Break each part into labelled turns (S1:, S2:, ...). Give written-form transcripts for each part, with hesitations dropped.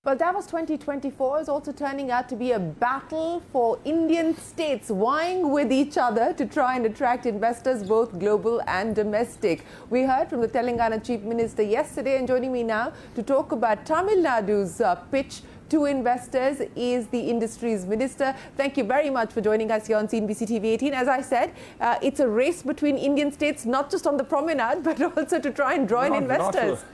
S1: Well, Davos 2024 is also turning out to be a battle for Indian states vying with each other to try and attract investors, both global and domestic. We heard from the Telangana Chief Minister yesterday, and joining me now to talk about Tamil Nadu's pitch to investors is the industry's minister. Thank you very much for joining us here on CNBC-TV18. As I said, it's a race between Indian states, not just on the promenade, but also to try and draw in investors.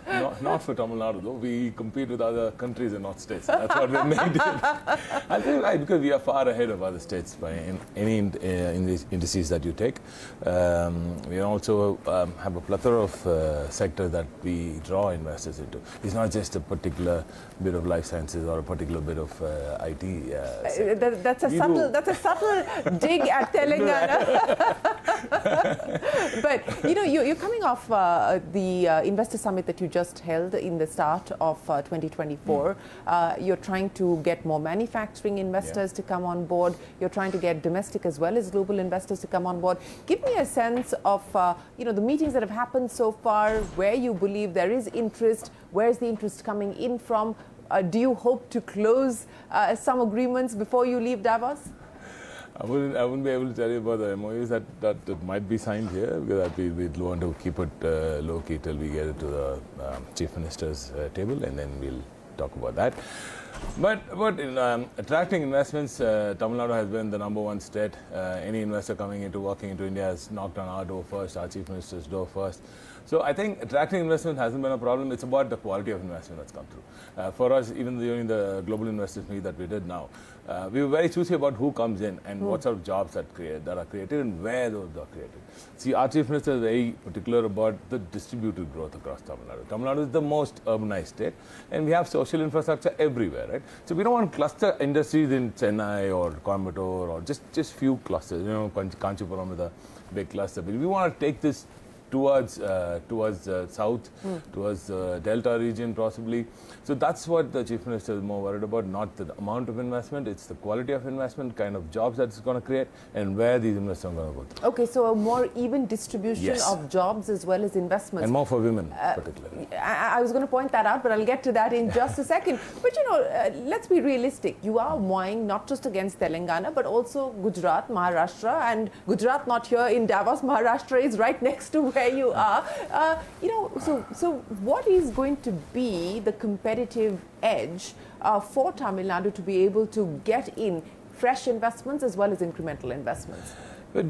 S2: Not for Tamil Nadu, though. We compete with other countries and not states. That's what we're made it. I think because we are far ahead of other states by any indices that you take. We also have a plethora of sectors that we draw investors into. It's not just a particular bit of life sciences or a particular bit of IT.
S1: That's a subtle dig at Telangana. But you know, you're coming off the investor summit that you just held in the start of 2024. You're trying to get more manufacturing investors to come on board. You're trying to get domestic as well as global investors to come on board. Give me a sense of the meetings that have happened so far, where you believe there is interest, where's the interest coming in from? Do you hope to close some agreements before you leave Davos?
S2: I wouldn't be able to tell you about the MOUs that might be signed here, because we'd want to keep it low-key till we get it to the Chief Minister's table, and then we'll talk about that. But in attracting investments, Tamil Nadu has been the #1 state. Any investor working into India has knocked on our door first, our Chief Minister's door first. So I think attracting investment hasn't been a problem. It's about the quality of investment that's come through. For us, even during the global investors meet that we did now, we were very choosy about who comes in and what sort of jobs that are created and where those are created. See, our Chief Minister is very particular about the distributed growth across Tamil Nadu. Tamil Nadu is the most urbanized state, and we have social infrastructure everywhere, right? So we don't want to cluster industries in Chennai or Coimbatore or just few clusters. You know, Kanchipuram is a big cluster. But we want to take this towards south, towards the Delta region possibly. So that's what the Chief Minister is more worried about, not the amount of investment, it's the quality of investment, kind of jobs that it's going to create, and where these investors are going to go through.
S1: Okay, so a more even distribution of jobs as well as investments.
S2: And more for women, particularly.
S1: I was going to point that out, but I'll get to that in just a second. But you know, let's be realistic. You are vying not just against Telangana, but also Gujarat, Maharashtra, and Gujarat not here in Davos. Maharashtra is right next to where you are. So what is going to be the competitive edge for Tamil Nadu to be able to get in fresh investments as well as incremental investments?
S2: But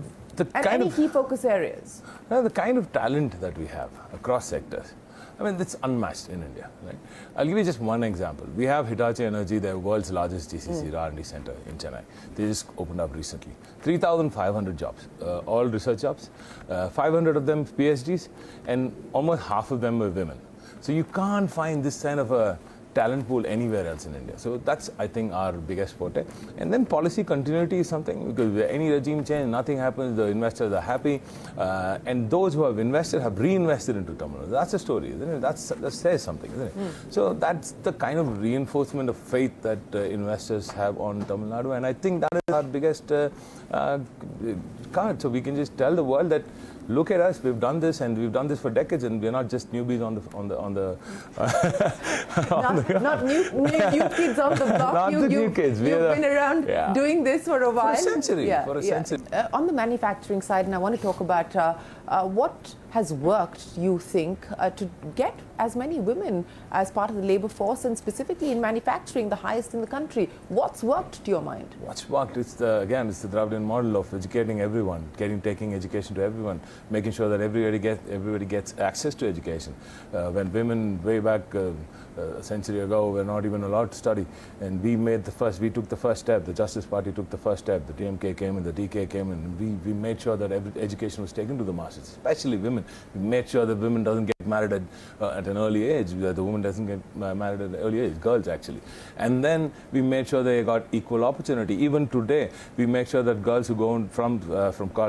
S1: any key focus areas?
S2: The kind of talent that we have across sectors, I mean, it's unmatched in India. Right? I'll give you just one example. We have Hitachi Energy, the world's largest GCC R&D center in Chennai. They just opened up recently. 3,500 jobs, all research jobs. 500 of them PhDs, and almost half of them were women. So you can't find this kind of a talent pool anywhere else in India. So that's, I think, our biggest forte. And then policy continuity is something, because any regime change, nothing happens, the investors are happy, and those who have invested have reinvested into Tamil Nadu. That's a story, isn't it? That says something, isn't it? So that's the kind of reinforcement of faith that investors have on Tamil Nadu, and I think that is our biggest card. So we can just tell the world that, look at us, we've done this, and we've done this for decades, and we're not just newbies on the
S1: not new kids on the block.
S2: Not the new kids.
S1: You've been around doing this for a while.
S2: For a century.
S1: On the manufacturing side, and I want to talk about what has worked, you think, to get as many women as part of the labor force, and specifically in manufacturing, the highest in the country. What's worked to your mind?
S2: What's worked? It's the Dravidian model of educating everyone, taking education to everyone, making sure that everybody gets access to education. When women way back a century ago were not even allowed to study, and we took the first step. The Justice Party took the first step. The DMK came in, the DK came in, and we made sure that education was taken to the masses, especially women. We made sure that women doesn't get married at an early age, that the woman doesn't get married at an early age, girls actually. And then we made sure they got equal opportunity. Even today, we make sure that girls who go from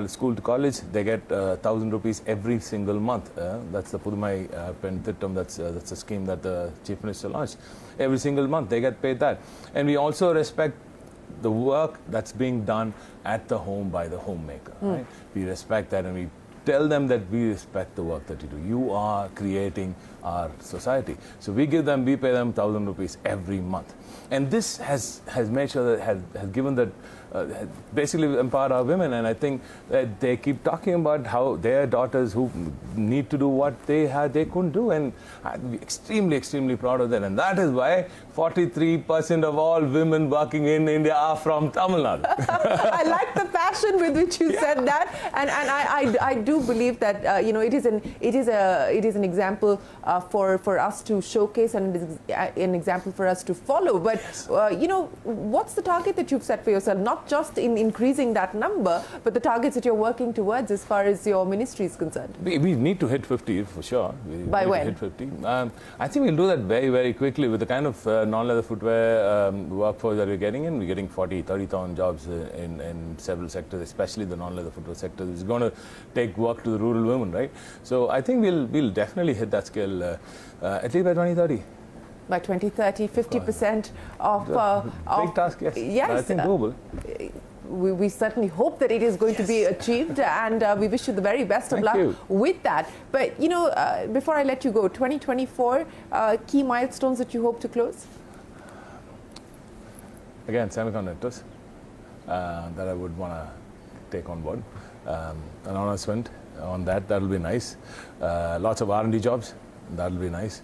S2: school to college, they get 1,000 rupees every single month. That's the Pudumai Penthittam, that's a scheme that the Chief Minister launched. Every single month, they get paid that. And we also respect the work that's being done at the home by the homemaker. Right? We respect that, and we tell them that we respect the work that you do. You are creating our society. So we pay them 1,000 rupees every month. And this has made sure that has given that, basically empowered our women. And I think that they keep talking about how their daughters who need to do what they couldn't do. And I'm extremely, extremely proud of that. And that is why 43% of all women working in India are from Tamil Nadu.
S1: I like the passion with which you said that, and I do believe that you know, it is an example for us to showcase and an example for us to follow. But you know, what's the target that you've set for yourself? Not just in increasing that number, but the targets that you're working towards as far as your ministry is concerned.
S2: We need to hit 50 for sure.
S1: By when?
S2: Hit 50. I think we'll do that very, very quickly with the kind of non-leather footwear workforce that we're getting in. We're getting 30,000 jobs in several sectors, especially the non-leather footwear sector. It's going to take work to the rural women, right? So I think we'll definitely hit that scale at least by 2030.
S1: By 2030, 50% of...
S2: big task, yes.
S1: Yes.
S2: But I think doable.
S1: We certainly hope that it is going to be achieved, and we wish you the very best of luck with that. But, you know, before I let you go, 2024, key milestones that you hope to close? Again,
S2: semiconductors that I would want to take on board. An announcement on that, that'll be nice. Lots of R&D jobs, that'll be nice.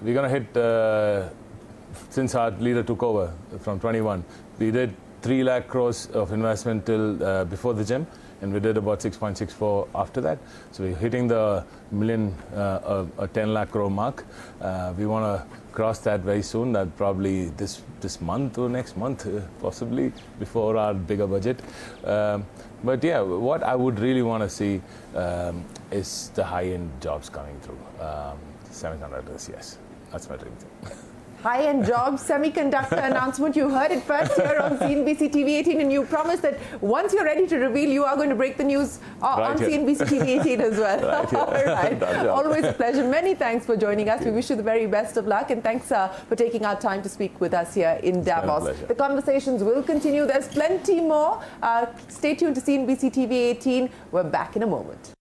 S2: We're going to hit, since our leader took over from 21, we did 3 lakh crores of investment till before the gym, and we did about 6.64 after that. So we're hitting the a 10 lakh crore mark. We want to cross that very soon, that probably this month or next month, possibly, before our bigger budget. But yeah, what I would really want to see is the high-end jobs coming through. Semiconductors, yes, that's my dream thing.
S1: High-end jobs, semiconductor announcement. You heard it first here on CNBC-TV18, and you promised that once you're ready to reveal, you are going to break the news on CNBC-TV18 as well. All right. Always a pleasure. Many thanks for joining us. We wish you the very best of luck, and thanks for taking our time to speak with us here in Davos. The conversations will continue. There's plenty more. Stay tuned to CNBC-TV18. We're back in a moment.